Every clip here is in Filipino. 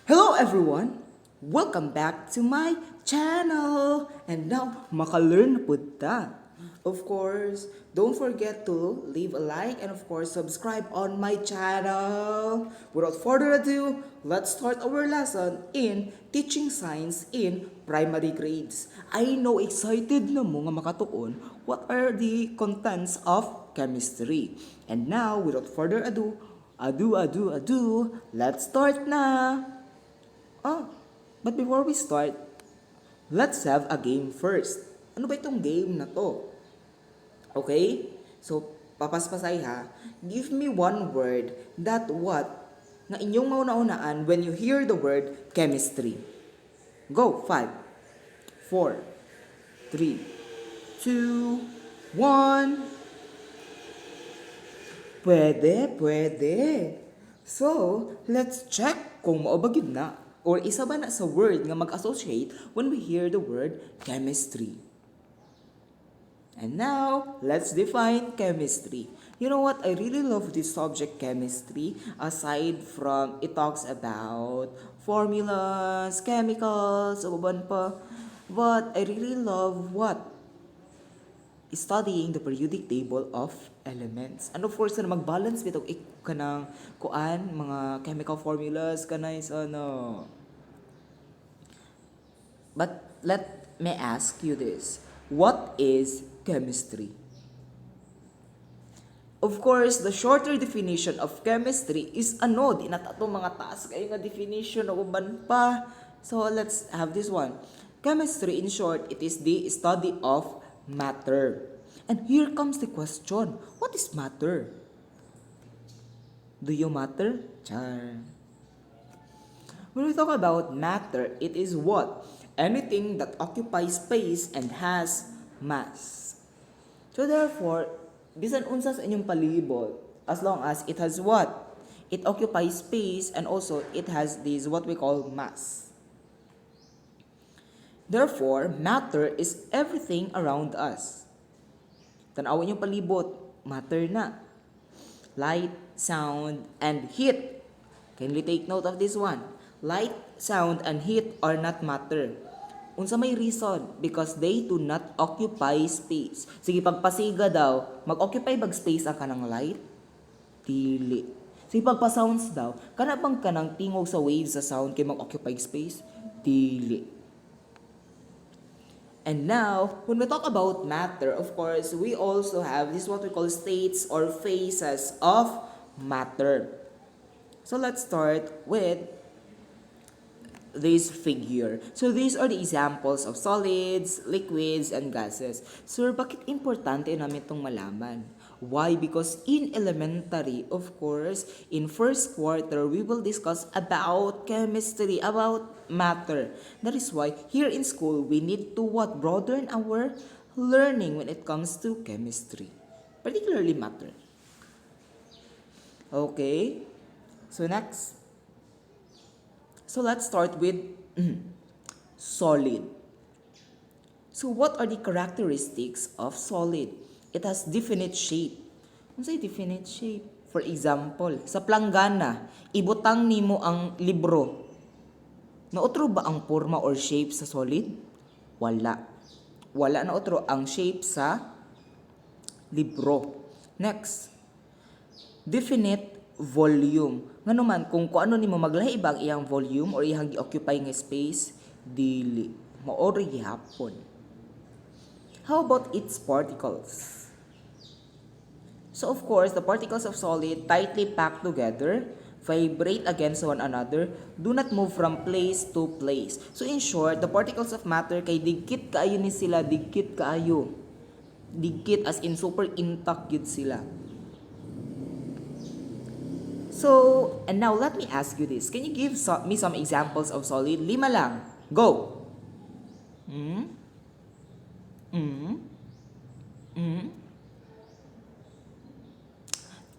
Hello everyone! Welcome back to my channel! And now, makalearn na po ta. Of course, don't forget to leave a like and of course, subscribe on my channel. Without further ado, let's start our lesson in Teaching Science in Primary Grades. I know excited na mo nga makatuon what are the contents of chemistry. And now, without further ado, let's start na! But before we start, let's have a game first. Ano ba itong game na to? Okay? So, papaspasay ha. Give me one word that what na inyong mauna-unaan when you hear the word chemistry. Go! 5, 4, 3, 2, 1. Pwede. So, let's check kung maubagid na. Or isa ba na sa word nga mag-associate when we hear the word chemistry. And now, let's define chemistry. You know what? I really love this subject, chemistry. Aside from, it talks about formulas, chemicals, uban pa. But I really love what? Studying the periodic table of elements. And of course, na mag-balance bitaw kanang kuan, mga chemical formulas, kanay sa ano. But let me ask you this. What is chemistry? Of course, the shorter definition of chemistry is ano, di na tato mga taas kayo nga definition o uban pa. So let's have this one. Chemistry, in short, it is the study of matter. And here comes the question, what is matter? Do you matter? Char. When we talk about matter, it is what? Anything that occupies space and has mass. So therefore, bisan unsa sa inyong palibot, as long as it has what? It occupies space and also it has this what we call mass. Therefore, matter is everything around us. Tanawin yung palibot, matter na. Light, sound, and heat. Kindly take note of this one. Light, sound, and heat are not matter. Unsa may reason? Because they do not occupy space. Sige, pagpasiga daw, mag-occupy bag space ang kanang light? Dili. Sige, pagpa-sounds daw, kanabang kanang tingog sa waves sa sound kay mag-occupy space? Dili. And now, when we talk about matter, of course, we also have this what we call states or phases of matter. So let's start with this figure. So these are the examples of solids, liquids, and gases. Sir, bakit importante namin itong malaman? Why? Because in elementary, of course, in first quarter, we will discuss about chemistry, about matter. That is why here in school, we need to what? Broaden our learning when it comes to chemistry, particularly matter. Okay, so next. So let's start with solid. So what are the characteristics of solid? It has definite shape. Ano say definite shape? For example, sa planggana, ibutang nimo ang libro. Naotro ba ang forma or shape sa solid? Wala. Wala na otro ang shape sa libro. Next, definite volume. Nga naman, kung ano nimo maglahi ba ang iyang volume or iyang gi-occupy nga space, dili. Maori gihapon. How about its particles? So of course, the particles of solid tightly packed together, vibrate against one another, do not move from place to place. So in short, the particles of matter kay digkit kaayo ni sila, digkit kaayo. Digkit as in super intact yun sila. So, and now let me ask you this. Can you give me some examples of solid? 5 lang. Go!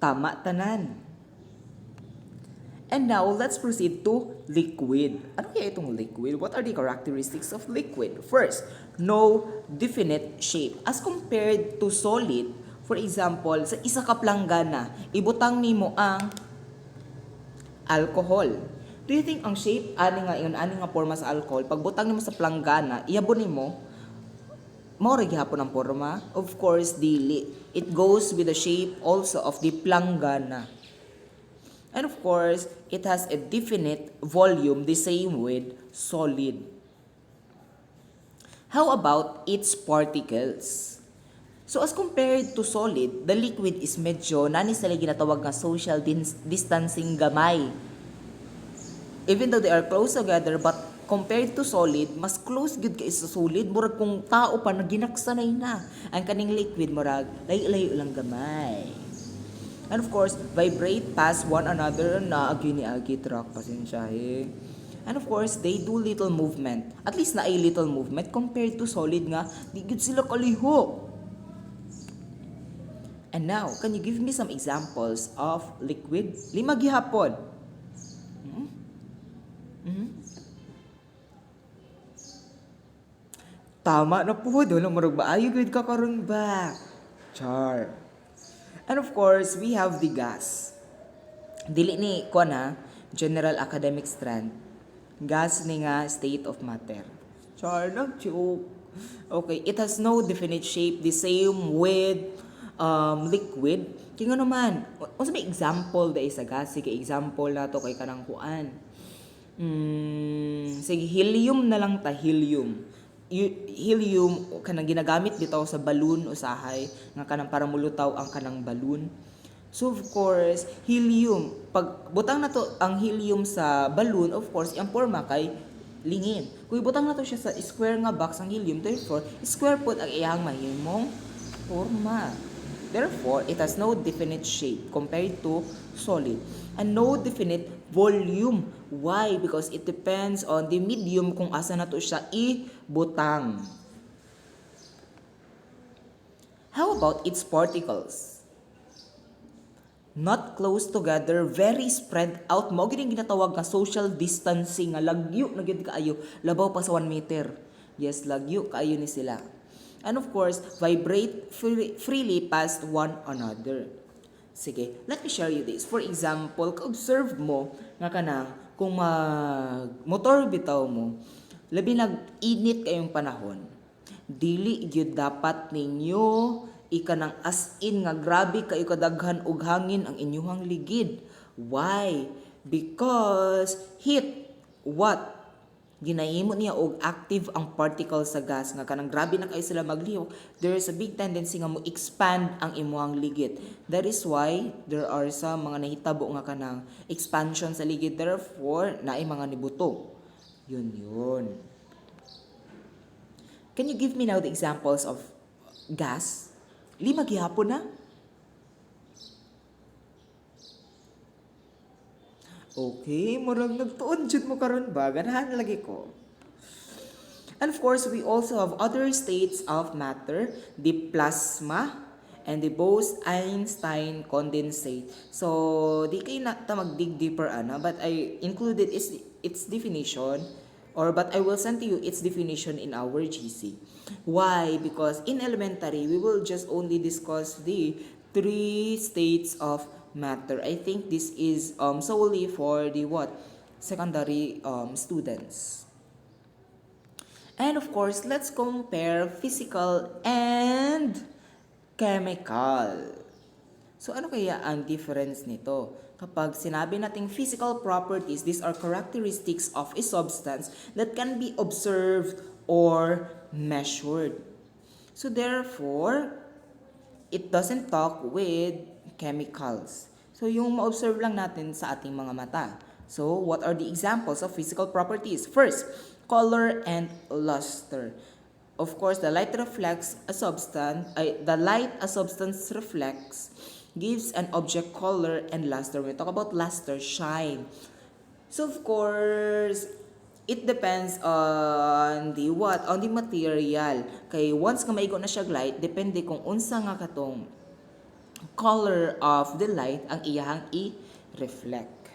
Tama tanan. And now, let's proceed to liquid. Ano kaya itong liquid? What are the characteristics of liquid? First, no definite shape. As compared to solid, for example, sa isa ka planggana, ibutang nimo ang alcohol. Do you think ang shape ani nga porma sa alcohol pag butang nimo sa planggana, iabon nimo mao ra gihapon ang porma? Of course, dili. It goes with the shape also of the planggana. And of course, it has a definite volume the same with solid. How about its particles? So as compared to solid, the liquid is medyo nani sila ginatawag nga social distancing gamay. Even though they are close together, but compared to solid, mas close gud kay sa solid. Murag kung tao pa na ginaksanay na ang kaning liquid, murag layo-layo lang gamay. And of course, vibrate past one another na agi track pasensyahe. And of course, they do little movement. At least na ay little movement compared to solid nga, di gud sila kaliho. And now, can you give me some examples of liquid? 5 gihapon. Tama na po, doon ang marag ba? Ayaw gud ka karon ba? Char. And of course, we have the gas. Dili ni ko na, general academic strand. Gas ni nga state of matter. Char, nag-joke. Okay, it has no definite shape, the same with liquid. Kaya nga naman, unsa may example dahil sa gas? Sige, example na to kay kanang kuan. Sige, helium na lang ta, helium. Helium kanang ginagamit bitaw sa balloon usahay nga kanang para mulutaw ang kanang balloon. So of course, helium, pag butang na to ang helium sa balloon, of course, ang forma kay lingin. Kung butang na to siya sa square nga box ang helium, therefore, square pod ang iyang mahimong forma. Therefore, it has no definite shape compared to solid and no definite volume. Why? Because it depends on the medium kung asa na to siya ibutang. How about its particles? Not close together, very spread out. Mao gid ginatawag nga social distancing, nga lagyo na gid kaayo, labaw pa sa 1 meter. Yes, lagyo kaayo ni sila. And of course, vibrate freely past one another. Sige, let me share you this. For example, ka-observe mo nga kanang kung motor bitaw mo, labi nag-init kayong panahon, dili gyud dapat ninyo ikanang as in nga grabe kayo kadaghan og hangin ang inyuhang ligid. Why? Because heat, what? Ginahimo niya og active ang particle sa gas nga kanang grabe na kayo sila maglihok, there is a big tendency nga mo expand ang imuhang ligid. That is why there are some mga nahitabo nga kanang expansion sa ligid, therefore naay mga nibuto. Yun. Can you give me now the examples of gas? 5 gihapon na. Okay, murag nagtuon jud mo karon ba? Ganahan lagi ko. And of course, we also have other states of matter, the plasma and the Bose-Einstein condensate. So, di kayo na ta mag-dig deeper but I included its definition but I will send to you its definition in our GC. Why? Because in elementary, we will just only discuss the 3 states of matter. I think this is solely for the secondary students. And of course, let's compare physical and chemical. So ano kaya ang difference nito? Kapag sinabi nating physical properties, these are characteristics of a substance that can be observed or measured. So therefore, it doesn't talk with chemicals. So, yung ma-observe lang natin sa ating mga mata. So, what are the examples of physical properties? First, color and luster. Of course, the light a substance reflects gives an object color and luster. When we talk about luster, shine. So, of course, it depends on the material. Kay once nga maigo na siya light, depende kung unsa nga katong color of the light ang iyahang i-reflect.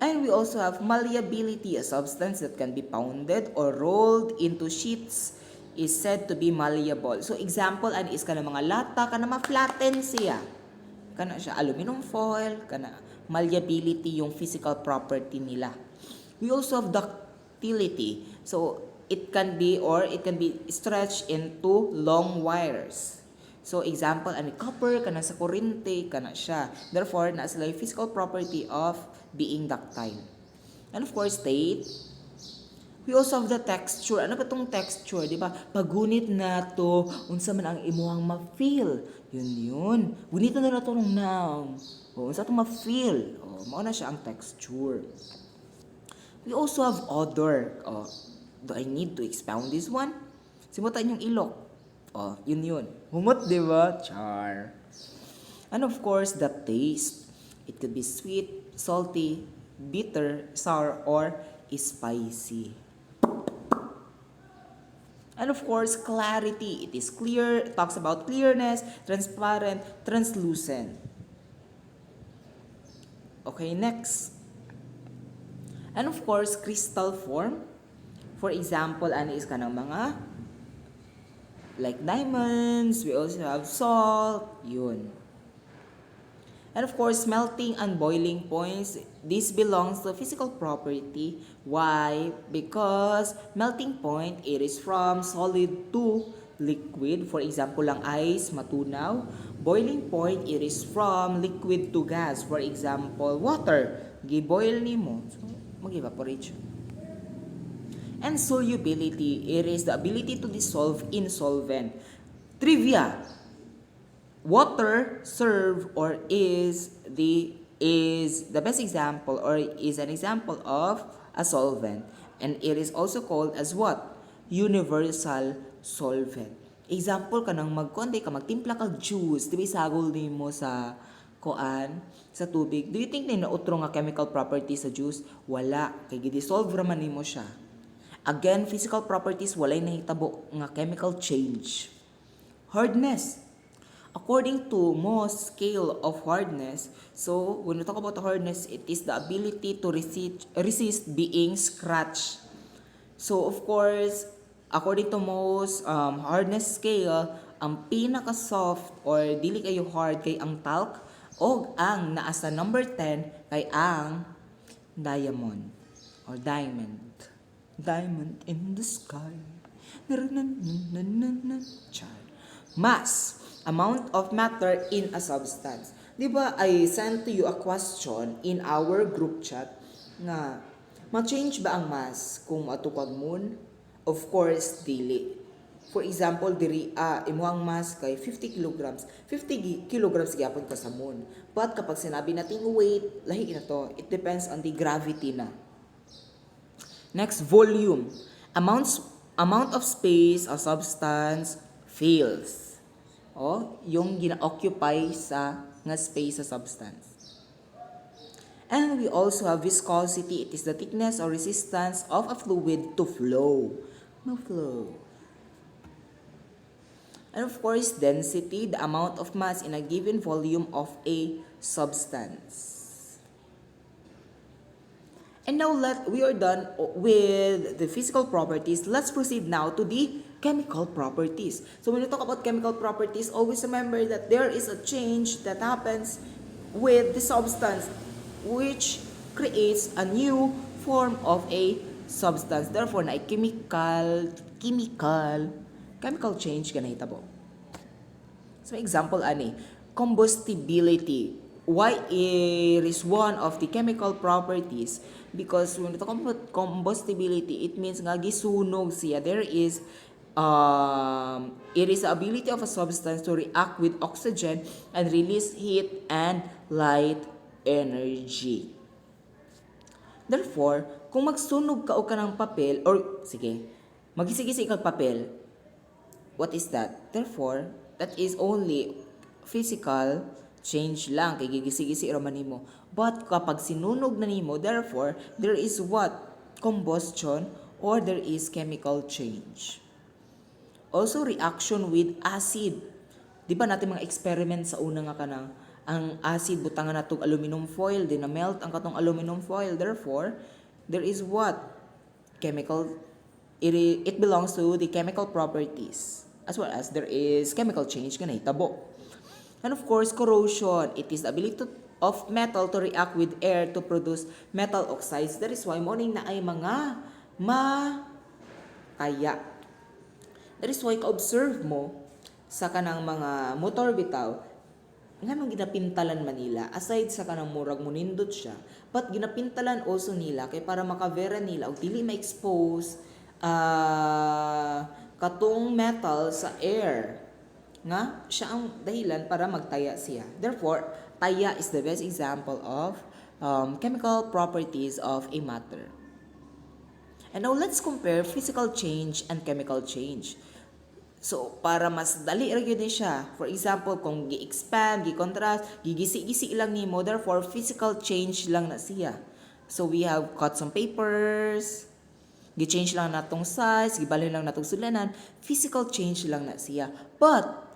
And we also have malleability, a substance that can be pounded or rolled into sheets is said to be malleable. So example is kana mga lata kana ma-flatten siya. Kana siya aluminum foil, kana malleability yung physical property nila. We also have ductility. So, it can be stretched into long wires. So, example, copper, kana sa kurente, kana siya. Therefore, na sila yung physical property of being ductile. And of course, state, we also have the texture. Ano ba tong texture? Di ba? Pagunit na to, unsa man ang imuhang ma-feel. Yun. Gunit na to ng noun. O, unsa itong ma-feel. O, mao na siya ang texture. We also have odor. O, do I need to expound this one? Simutan yung ilok. O, yun. Humot, di ba? Char. And of course, the taste. It could be sweet, salty, bitter, sour, or spicy. And of course, clarity. It is clear. It talks about clearness, transparent, translucent. Okay, next. And of course, crystal form. For example, ano is kanang mga like diamonds. We also have salt. Yun. And of course, melting and boiling points, this belongs to physical property. Why? Because melting point, it is from solid to liquid. For example, lang ice, matunaw. Boiling point, it is from liquid to gas. For example, water, gi-boil nimo, so mag-evaporate siya. And solubility, it is the ability to dissolve in solvent. Trivia. Water serve or is the best example or is an example of a solvent, and it is also called as what? Universal solvent. Example kanang magkonde ka magtimpla kag juice, dibi sagol nimo sa sa tubig. Do you think na nautro nga chemical property sa juice? Wala, kay gi-dissolve raman nimo siya. Again, physical properties walay nahitabo nga chemical change. Hardness. According to Mohs scale of hardness, so when we talk about hardness, it is the ability to resist being scratched. So of course, according to Mohs hardness scale, ang pinaka-soft or dili kayo hard kay ang talc o ang naa sa number 10 kay ang diamond or diamond. Diamond in the sky. Char. Mass. Amount of matter in a substance. Di ba, I sent to you a question in our group chat na ma-change ba ang mass kung matukag moon? Of course, dili. For example, diri imuhang mass kay 50 kilograms. 50 kilograms gyapon ka sa moon. But kapag sinabi natin weight, lahi na to. It depends on the gravity na. Next, volume. Amount of space a substance fills. O, yung gina-occupy sa nga space sa substance. And we also have viscosity. It is the thickness or resistance of a fluid to flow. Flow. And of course, density, the amount of mass in a given volume of a substance. And now we are done with the physical properties. Let's proceed now to the chemical properties. So when we talk about chemical properties, always remember that there is a change that happens with the substance which creates a new form of a substance. Therefore, na chemical change ganahitabo. So example ani, combustibility. Why it is one of the chemical properties? Because when we talk about combustibility, it means nga gisunog siya. There is it is the ability of a substance to react with oxygen and release heat and light energy. Therefore, kung magsunog ka o ka ng papel, or sige, magisig-isig kag papel, what is that? Therefore, that is only physical change lang, kay gigisig-isig raman nimo. But kapag sinunog na nimo, therefore, there is what? Combustion or there is chemical change. Also, reaction with acid. Di ba natin mga experiment sa una nga kanang ang acid butangan natong aluminum foil, din na melt ang katong aluminum foil. Therefore, there is what? Chemical, it belongs to the chemical properties. As well as there is chemical change nga nahitabo. And of course, corrosion. It is the of metal to react with air to produce metal oxides. That is why morning na ay mga makaya. That is why ka-observe mo sa kanang mga motor bitaw, nga nung ginapintalan Manila, aside sa kanang murag munindot siya, but ginapintalan also nila kay para makavera nila og dili ma-expose katong metal sa air. Nga, siya ang dahilan para magtaya siya. Therefore, taya is the best example of chemical properties of a matter. And now, let's compare physical change and chemical change. So, para mas dali ra gyud ni siya. For example, kung gi-expand, gi-contrast, gigisi-gisi lang nimo, therefore physical change lang na siya. So, we have cut some papers, gi-change lang natong size, gibalhin lang natong sulanan, physical change lang na siya. But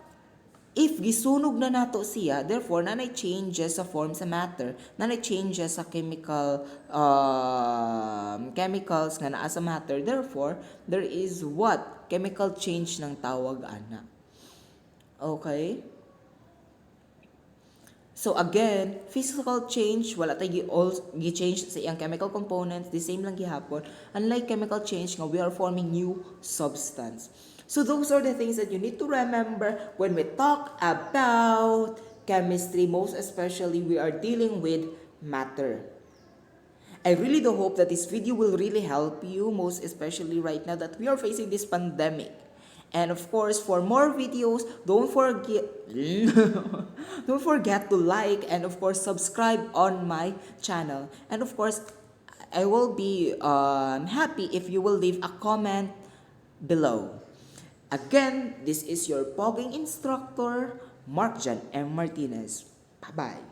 if gisunog na nato siya, therefore nanay changes sa form sa matter, nanay changes sa chemicals nga naa sa matter. Therefore, there is what? Chemical change ng tawag ana. Okay? So again, physical change, wala tayo gi-change sa iyang chemical components, the same lang gihapon. Unlike chemical change nga we are forming new substance. So those are the things that you need to remember when we talk about chemistry, most especially we are dealing with matter. I really do hope that this video will really help you, most especially right now that we are facing this pandemic. And of course, for more videos, don't forget to like and of course subscribe on my channel. And of course, I will be happy if you will leave a comment below. Again, this is your pogging instructor, Mark Jan M. Martinez. Bye-bye.